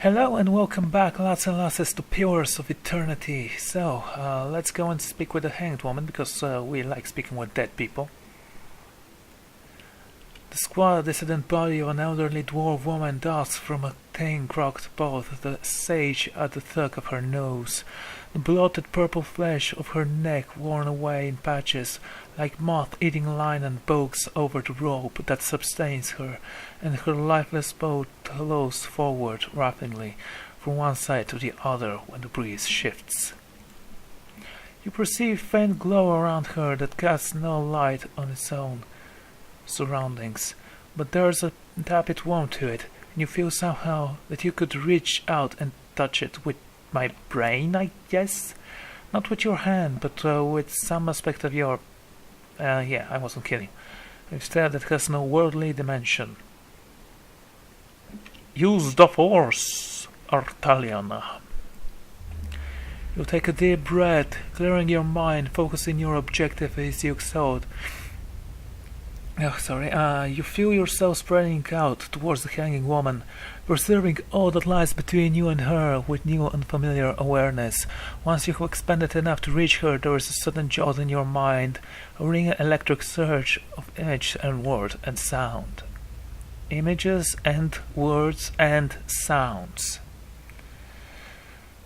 Hello and welcome back, lads and lasses, to Pillars of Eternity. So, let's go and speak with the Hanged Woman, because we like speaking with dead people. The squat, dissident body of an elderly dwarf woman dusks from a thing rocked both the sage at the thug of her nose. The bloated purple flesh of her neck worn away in patches, like moth-eating lion bogs over the rope that sustains her, and her lifeless boat flows forward rapidly from one side to the other when the breeze shifts. You perceive faint glow around her that casts no light on its own surroundings, but there's a tepid warmth to it, and you feel somehow that you could reach out and touch it with my brain, I guess? Not with your hand, but with some aspect of your... yeah, I wasn't kidding. Instead, it has no worldly dimension. Use the Force, Artalian. You take a deep breath, clearing your mind, focusing your objective as you exhale. You feel yourself spreading out towards the hanging woman, perceiving all that lies between you and her with new unfamiliar awareness. Once you have expanded enough to reach her, there is a sudden jolt in your mind, a ringing electric surge of image and word and sound. Images and words and sounds.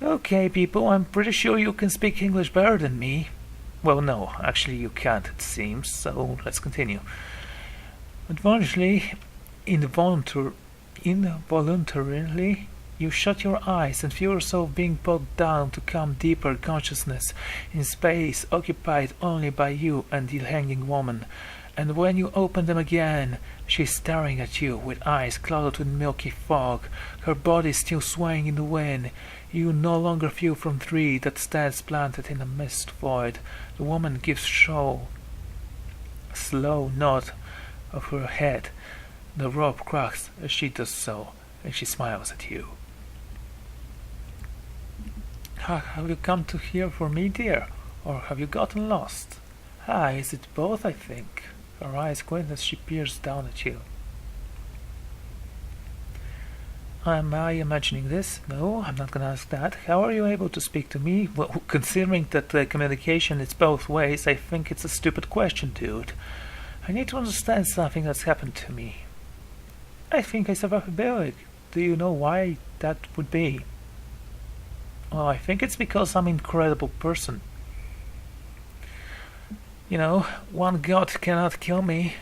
Okay, people, I'm pretty sure you can speak English better than me. Well, no, actually you can't, it seems, so let's continue. Unfortunately, involuntarily, you shut your eyes and feel yourself being pulled down to come deeper consciousness in space occupied only by you and the hanging woman. And when you open them again, she is staring at you with eyes clouded with milky fog, her body still swaying in the wind. You no longer feel from tree that stands planted in a mist void. The woman gives a slow nod of her head. The rope cracks as she does so, and she smiles at you. Have you come to here for me, dear, or have you gotten lost? Is it both, I think. Her eyes squint as she peers down at you. Am I imagining this? No, I'm not going to ask that. How are you able to speak to me? Well, considering that the communication is both ways, I think it's a stupid question, dude. I need to understand something that's happened to me. I think I survived a billig. Do you know why that would be? Well, I think it's because I'm an incredible person. You know, one god cannot kill me.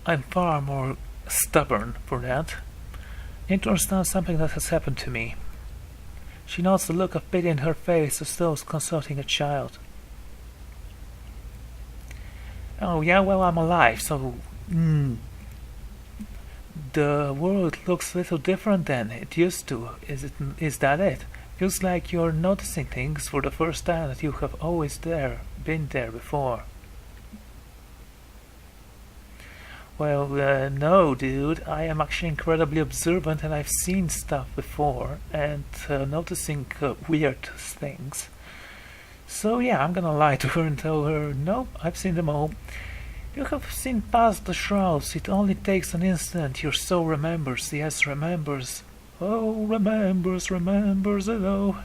I'm far more stubborn for that. I need to understand something that has happened to me. She nods the look of pity in her face as though consulting a child. Oh yeah, well, I'm alive, so... The world looks a little different than it used to. Is that it? Feels like you're noticing things for the first time that you have always been there before. Well, no, dude. I am actually incredibly observant, and I've seen stuff before, and noticing weird things. So yeah, I'm gonna lie to her and tell her, no, I've seen them all. You have seen past the shrouds. It only takes an instant. Your soul remembers. Yes, remembers. Oh, remembers it all.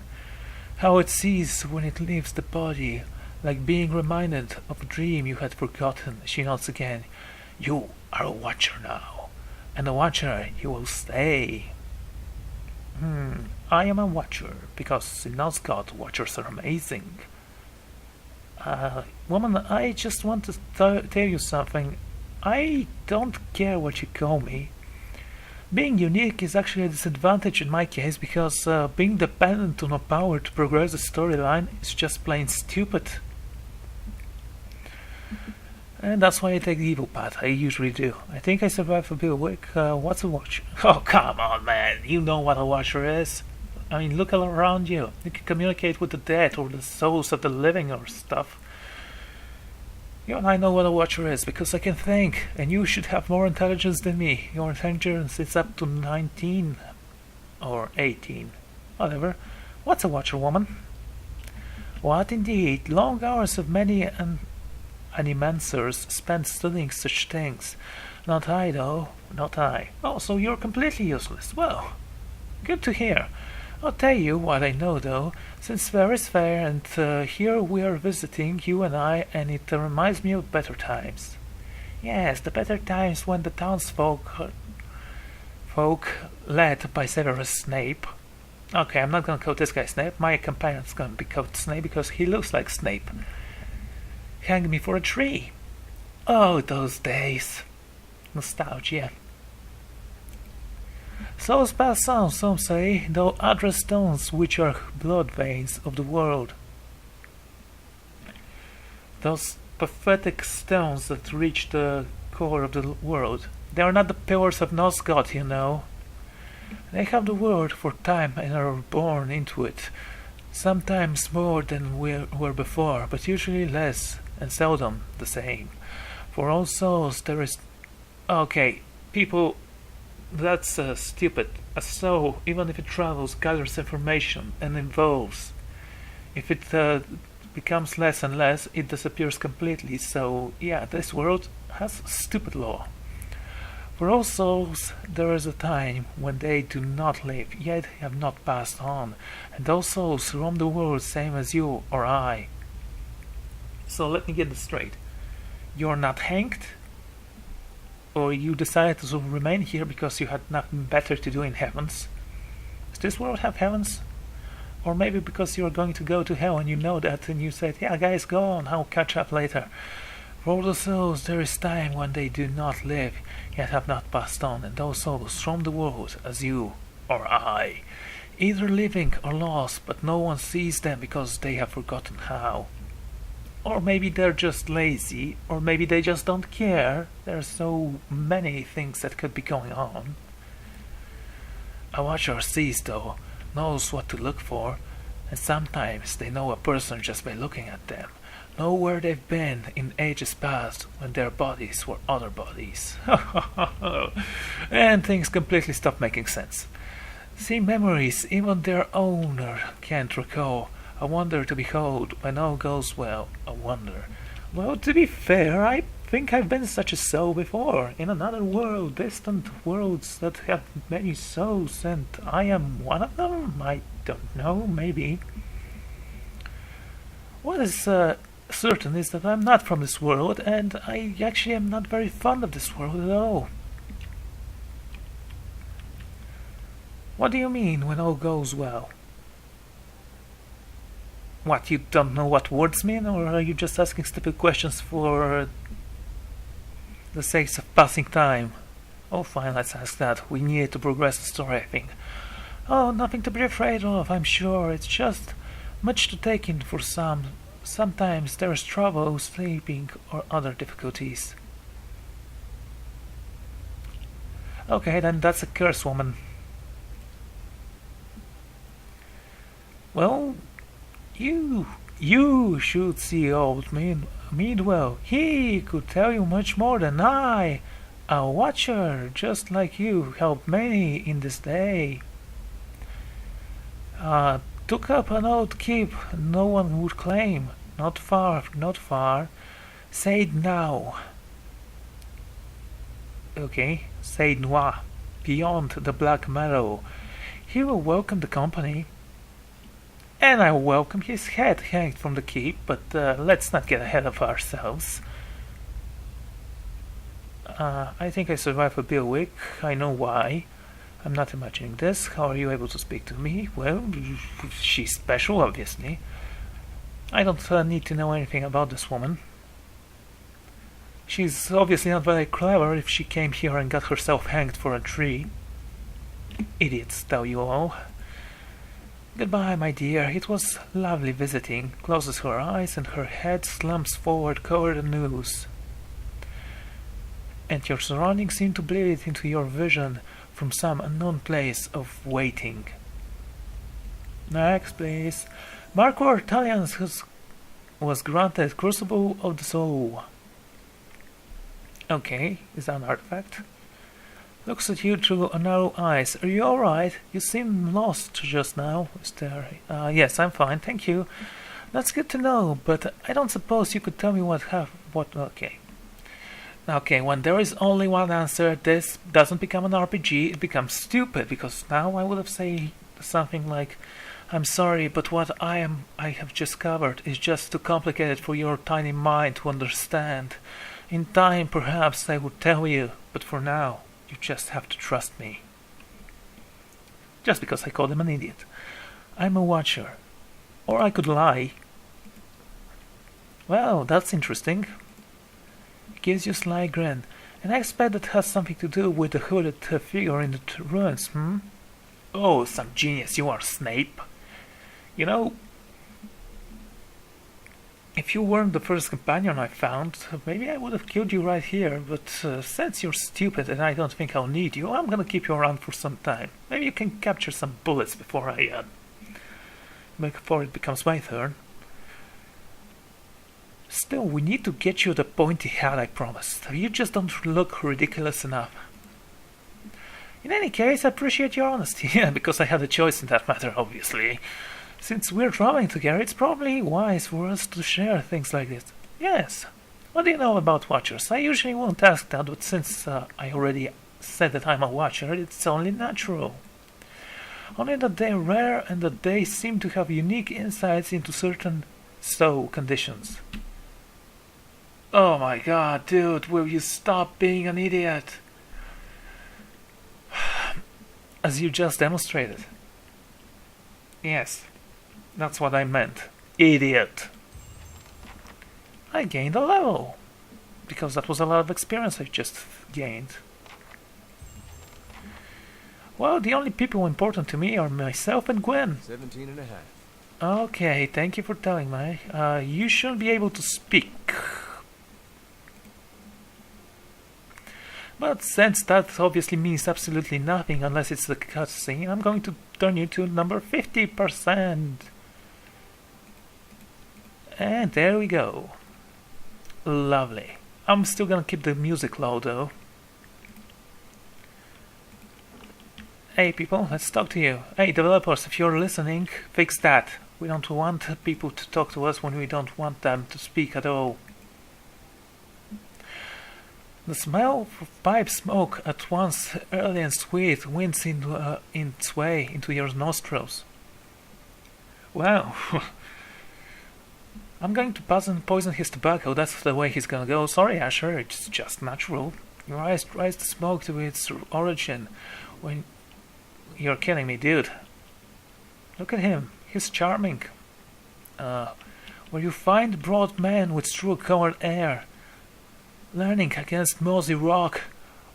How it sees when it leaves the body, like being reminded of a dream you had forgotten. She nods again. You are a watcher now, and a watcher you will stay. I am a watcher, because in Nosgoth watchers are amazing. Woman, I just want to tell you something. I don't care what you call me. Being unique is actually a disadvantage in my case, because being dependent on a power to progress the storyline is just plain stupid. And that's why I take the evil path. I usually do. I think I survived a bit week. What's a watcher? Oh, come on, man. You know what a watcher is. I mean, look all around you. You can communicate with the dead or the souls of the living or stuff. You and I know what a watcher is, because I can think, and you should have more intelligence than me. Your intelligence is up to 19 or 18. Whatever. What's a watcher, woman? What indeed? Long hours of many animancers spent studying such things. Not I, though. Not I. Oh, so you're completely useless. Well, Good to hear. I'll tell you what I know though, since fair is fair, and here we are visiting, you and I, and it reminds me of better times. Yes, the better times when the townsfolk, led by Severus Snape. Okay, I'm not gonna call this guy Snape. My companion's gonna be called Snape because he looks like Snape. Hang me for a tree. Oh, those days. Nostalgia. Souls pass on, some say, though address stones which are blood veins of the world. Those pathetic stones that reach the core of the world. They are not the pillars of Nosgoth, you know. They have the word for time and are born into it. Sometimes more than we were before, but usually less, and seldom the same. For all souls there is... Okay, people, that's stupid. A soul, even if it travels, gathers information and evolves. If it becomes less and less, it disappears completely. So, yeah, this world has stupid law. For all souls, there is a time when they do not live, yet have not passed on, and those souls roam the world same as you or I. So let me get this straight. You're not hanged? Or you decided to remain here because you had nothing better to do in heavens? Does this world have heavens? Or maybe because you're going to go to hell and you know that, and you said, yeah guys, go on, I'll catch up later. For all the souls there is time when they do not live, yet have not passed on, and those souls roam the world as you or I, either living or lost, but no one sees them because they have forgotten how. Or maybe they're just lazy, or maybe they just don't care. There are so many things that could be going on. A watcher sees, though, knows what to look for, and sometimes they know a person just by looking at them. Know where they've been in ages past when their bodies were other bodies. And things completely stop making sense. See, memories even their owner can't recall. A wonder to behold when all goes well. A wonder. Well, to be fair, I think I've been such a soul before, in another world, distant worlds that have many souls, and I am one of them? I don't know, maybe. What is certain is that I'm not from this world, and I actually am not very fond of this world at all. What do you mean, when all goes well? What, you don't know what words mean, or are you just asking stupid questions for the sake of passing time? Oh fine, let's ask that. We need to progress the story, I think. Oh, nothing to be afraid of, I'm sure. It's just much to take in for some. Sometimes there is trouble sleeping or other difficulties. Okay, then that's a curse, woman. Well, you should see old Meadwell. He could tell you much more than I. A watcher, just like you, helped many in this day. Took up an old keep no one would claim. Not far, not far. Said now. Okay, Said Noir. Beyond the Black Meadow. He will welcome the company. And I will welcome his head hanged from the keep, but let's not get ahead of ourselves. I think I survived a bit week. I know why. I'm not imagining this. How are you able to speak to me? Well, she's special, obviously. I don't need to know anything about this woman. She's obviously not very clever if she came here and got herself hanged for a tree. Idiots, tell you all. Goodbye, my dear. It was lovely visiting. Closes her eyes and her head slumps forward, covered in news. And your surroundings seem to bleed into your vision from some unknown place of waiting. Next, please. Marco Talians was granted Crucible of the Soul. Okay, is that an artifact? Looks at you through narrow eyes. Are you alright? You seem lost just now. Is there... yes, I'm fine, thank you. That's good to know, but I don't suppose you could tell me what... Okay. Okay, when there is only one answer, this doesn't become an RPG, it becomes stupid, because now I would have said something like, I'm sorry, but what I have just covered is just too complicated for your tiny mind to understand. In time, perhaps I would tell you, but for now, you just have to trust me. Just because I called him an idiot. I'm a watcher. Or I could lie. Well, that's interesting. Gives you a sly grin. And I expect that has something to do with the hooded figure in the ruins, hmm? Oh, some genius you are, Snape. You know, if you weren't the first companion I found, maybe I would have killed you right here, but since you're stupid and I don't think I'll need you, I'm gonna keep you around for some time. Maybe you can capture some bullets before before it becomes my turn. Still, we need to get you the pointy hat I promised. You just don't look ridiculous enough. In any case, I appreciate your honesty. Yeah, because I had a choice in that matter, obviously. Since we're traveling together, it's probably wise for us to share things like this. Yes. What do you know about Watchers? I usually won't ask that, but since I already said that I'm a Watcher, it's only natural. Only that they're rare and that they seem to have unique insights into certain conditions. Oh my god, dude, will you stop being an idiot? As you just demonstrated. Yes, that's what I meant. Idiot. I gained a level. Because that was a lot of experience I just gained. Well, the only people important to me are myself and Gwen. 17 and a half. Okay, thank you for telling me. You shouldn't be able to speak. But since that obviously means absolutely nothing unless it's the cutscene, I'm going to turn you to number 50%. And there we go. Lovely. I'm still gonna keep the music low though. Hey people, let's talk to you. Hey developers, if you're listening, fix that. We don't want people to talk to us when we don't want them to speak at all. The smell of pipe smoke, at once early and sweet, winds its way into your nostrils. Wow. I'm going to poison his tobacco, that's the way he's gonna go. Sorry, Asher, it's just natural. Your eyes rise the smoke to its origin. When you're kidding me, dude. Look at him, he's charming. Where you find broad man with straw-colored hair, leaning against mossy rock,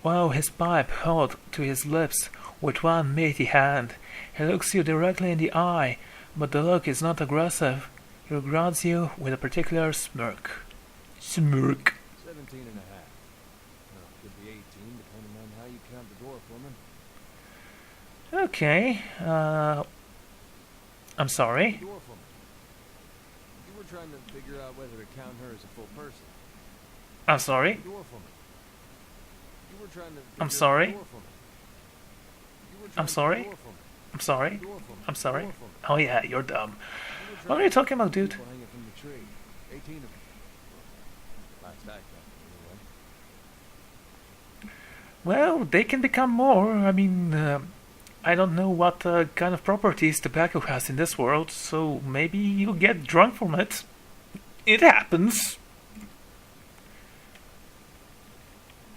while his pipe held to his lips with one mighty hand. He looks you directly in the eye, but the look is not aggressive. He regards you with a particular smirk. Smirk. 17 and a half. Well, could be 18, depending on how you count the dwarf woman. Okay, I'm sorry. Dwarf woman. You were trying to figure out whether to count her as a full person. I'm sorry. Dwarf woman. You were trying to I'm sorry. dwarf woman. You were I'm trying sorry. to dwarf woman. I'm sorry. Dwarf woman. I'm sorry. Dwarf woman. Oh yeah, you're dumb. You were What are you talking about, to dude? people hanging from the tree. 18 of them. Last act, anyway. Well, they can become more. I mean, I don't know what kind of properties tobacco has in this world, so maybe you'll get drunk from it. It happens.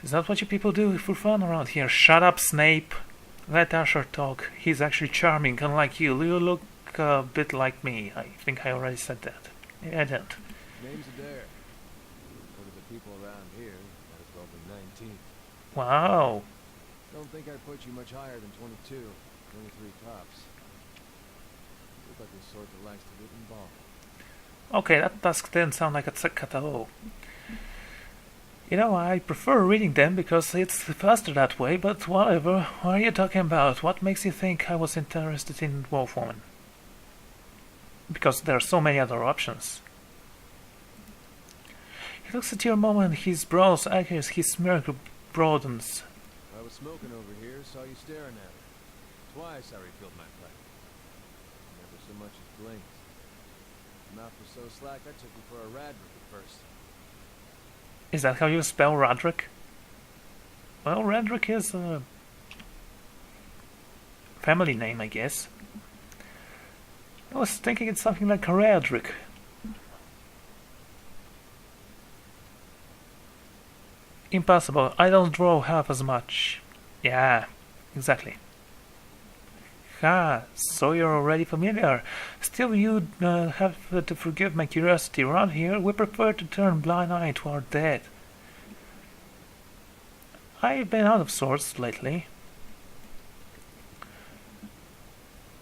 Is that what you people do for fun around here? Shut up, Snape. Let Asher talk. He's actually charming, unlike you. You look a bit like me. I think I already said that. Maybe I didn't. Name's Adair. What are the people around here? Might as well be 19. Wow. Don't think I put you much higher than 22, 23 tops. You look like the sort that likes to get involved. Okay, that task didn't sound like a trick at all. You know, I prefer reading them because it's faster that way, but whatever. What are you talking about? What makes you think I was interested in Wolf Woman? Because there are so many other options. He looks at you a moment, his brows arches, his smirk broadens. I was smoking over here, saw you staring at it. Twice I refilled my pipe. Never so much as blinked. Your mouth was so slack I took you for a radrick at first. Is that how you spell Roderick? Well, Roderick is a family name, I guess. I was thinking it's something like Redrick. Impossible. I don't draw half as much. Yeah, exactly. Ah, so you're already familiar. Still, you'd have to forgive my curiosity. Around here, we prefer to turn blind eye to our dead. I've been out of sorts lately.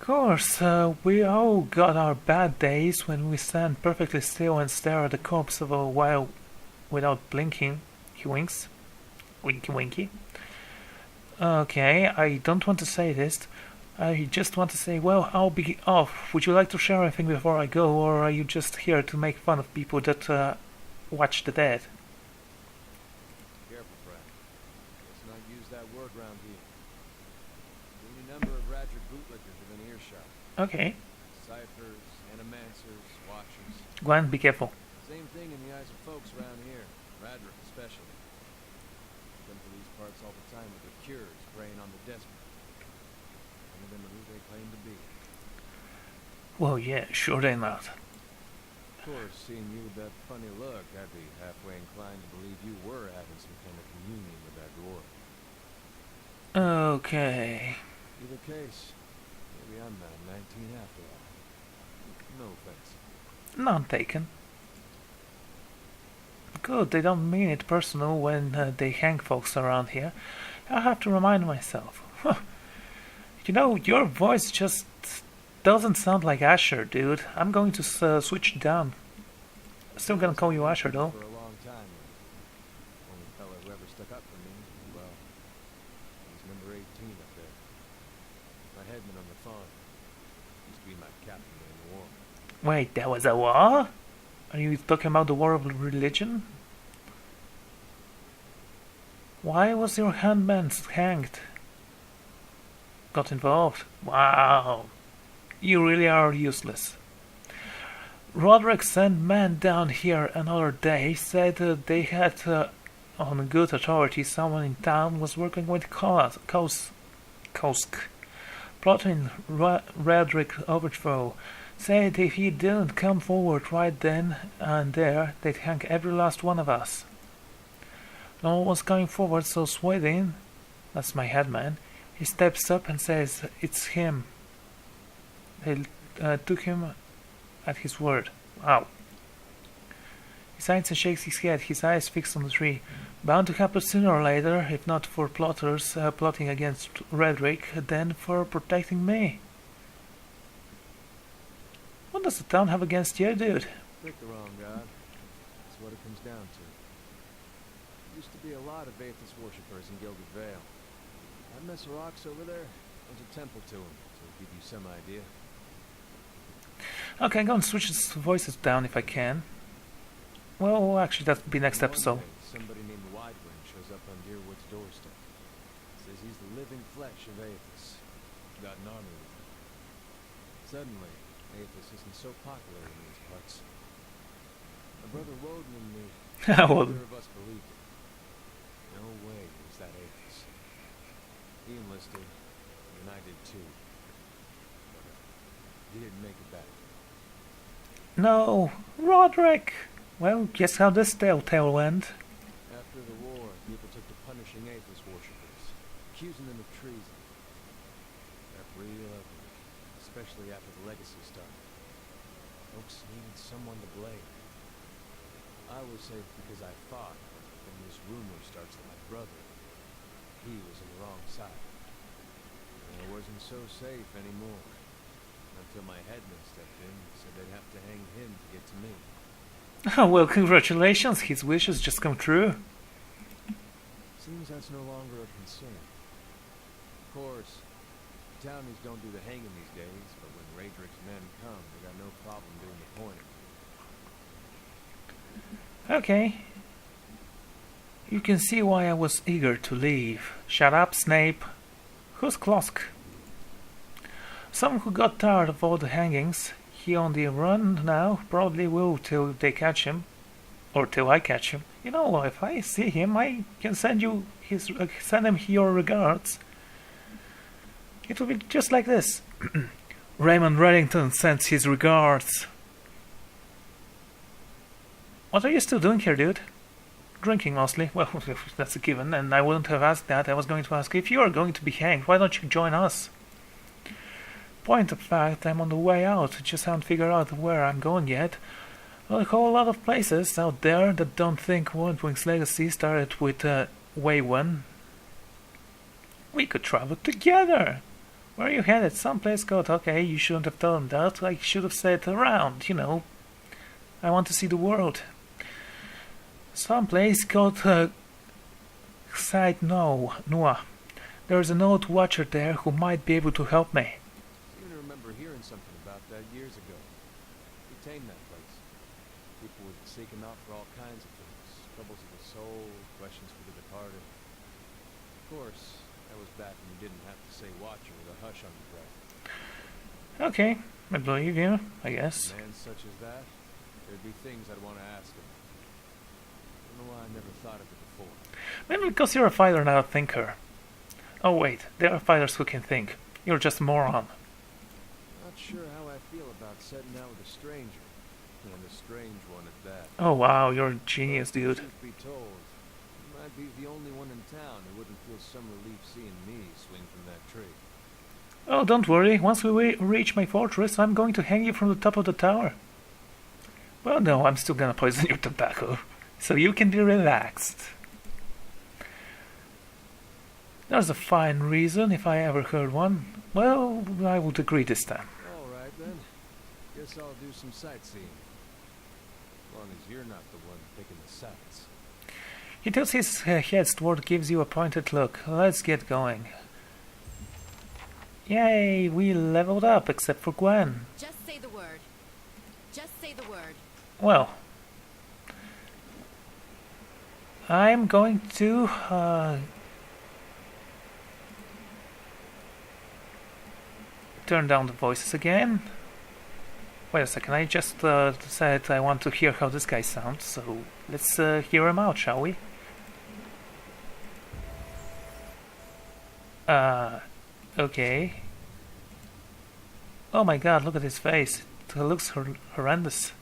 Of course, we all got our bad days when we stand perfectly still and stare at the corpse of a while without blinking. He winks. Winky winky. Okay, I don't want to say this. I just want to say, well, I'll be off. Would you like to share anything before I go, or are you just here to make fun of people that watch the dead? Careful, Frank. Let's not use that word round here. Any number of Radric bootlickers within earshot. Okay. Ciphers, animancers, watchers. Gwen, be careful. Same thing in the eyes of folks around here. Radric especially. Come to these parts all the time with their cures, preying on the desperate. None of them are who they claim to be. Well, yeah, sure they're not. Of course, seeing you with that funny look, I'd be halfway inclined to believe you were having some kind of communion with that dwarf. Okay. Either case, maybe I'm not 19 after all. No offense. None taken. Good, they don't mean it personal when they hang folks around here. I have to remind myself. You know, your voice just doesn't sound like Asher, dude. I'm going to switch it down. Still gonna call you Asher, though. For a long time. Only fella who ever stuck up for me, well, he's number 18 up there. My headman on the farm. Used to be my captain during the war. Wait, there was a war? Are you talking about the war of religion? Why was your handman hanged? Got involved? Wow. You really are useless. Roderick sent men down here another day, said they had, on good authority, someone in town was working with Kosk, plotting Roderick's overthrow. Said if he didn't come forward right then and there, they'd hang every last one of us. No one was coming forward, so Swedin, that's my headman, he steps up and says, it's him. They took him at his word. Wow. He signs and shakes his head, his eyes fixed on the tree. Bound to happen sooner or later, if not for plotters plotting against Redrick, then for protecting me. What does the town have against you, dude? Pick the wrong god. That's what it comes down to. There used to be a lot of Aethys worshippers in Gilded Vale. That Messerox over there, there's a temple to him, to give you some idea. Okay, I'm going to switch his voices down if I can. Well, actually, that'll be next One episode. day, somebody named Widewing shows up on Deerwood's doorstep. Says he's the living flesh of Aethys. Got an army with him. Suddenly, Aethys isn't so popular in these parts. My brother Woden and me, neither of us believed it. No way was that Aethys. He enlisted, and I did too. But he didn't make it back. No, Roderick! Well, guess how this tale will end. After the war, people took to punishing Aethys worshippers, accusing them of treason. Got real ugly, especially after the legacy started. Folks needed someone to blame. I was safe because I fought, but then this rumor starts that my brother, he was on the wrong side. And I wasn't so safe anymore. Until my headman stepped in and said they'd have to hang him to get to me. Well, congratulations, his wishes just come true. Seems that's no longer a concern. Of course, townies don't do the hanging these days, but when Radrick's men come, they got no problem doing the pointing. Okay. You can see why I was eager to leave. Shut up, Snape. Who's Klosk? Someone who got tired of all the hangings. He on the run now, probably will till they catch him. Or till I catch him. You know, if I see him, I can send him your regards. It will be just like this. Raymond Reddington sends his regards. What are you still doing here, dude? Drinking mostly. Well, that's a given, and I wouldn't have asked that. I was going to ask, if you are going to be hanged, why don't you join us? Point of fact, I'm on the way out. Just haven't figured out where I'm going yet. Well, a whole lot of places out there that don't think Wandwing's legacy started with Way 1. We could travel together! Where are you headed? Someplace called... Okay, you shouldn't have told him that. I should have said around, you know. I want to see the world. Someplace called Side Noah. There's an old watcher there who might be able to help me. I seem to remember hearing something about that years ago. We tamed that place. People would seek him out for all kinds of things. Troubles of the soul, questions for the departed. Of course, that was back when you didn't have to say watcher with a hush on your breath. Okay, I believe you, I guess. Man such as that, there'd be things I'd want to ask him. I don't know why I never thought of it before. Maybe because you're a fighter, not a thinker. Oh wait, there are fighters who can think. You're just a moron. Not sure how I feel about setting out with a stranger. And a strange one at that. Oh wow, you're a genius, dude. Truth be told, you might be the only one in town who wouldn't feel some relief seeing me swing from that tree. Oh, don't worry. Once we reach my fortress, I'm going to hang you from the top of the tower. Well, no, I'm still gonna poison your tobacco. So you can be relaxed. There's a fine reason, if I ever heard one. Well, I would agree this time. Alright then. Guess I'll do some sightseeing. As long as you're not the one picking the sights. He tilts his head toward, gives you a pointed look. Let's get going. Yay, we leveled up, except for Gwen. Just say the word. Just say the word. Well, I'm going to turn down the voices again. Wait a second, I just said I want to hear how this guy sounds, so let's hear him out, shall we? Okay. Oh my god, look at his face. It looks horrendous.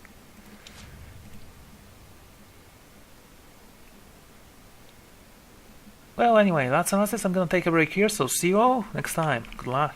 Well, anyway, that's it. I'm gonna take a break here, so see you all next time. Good luck.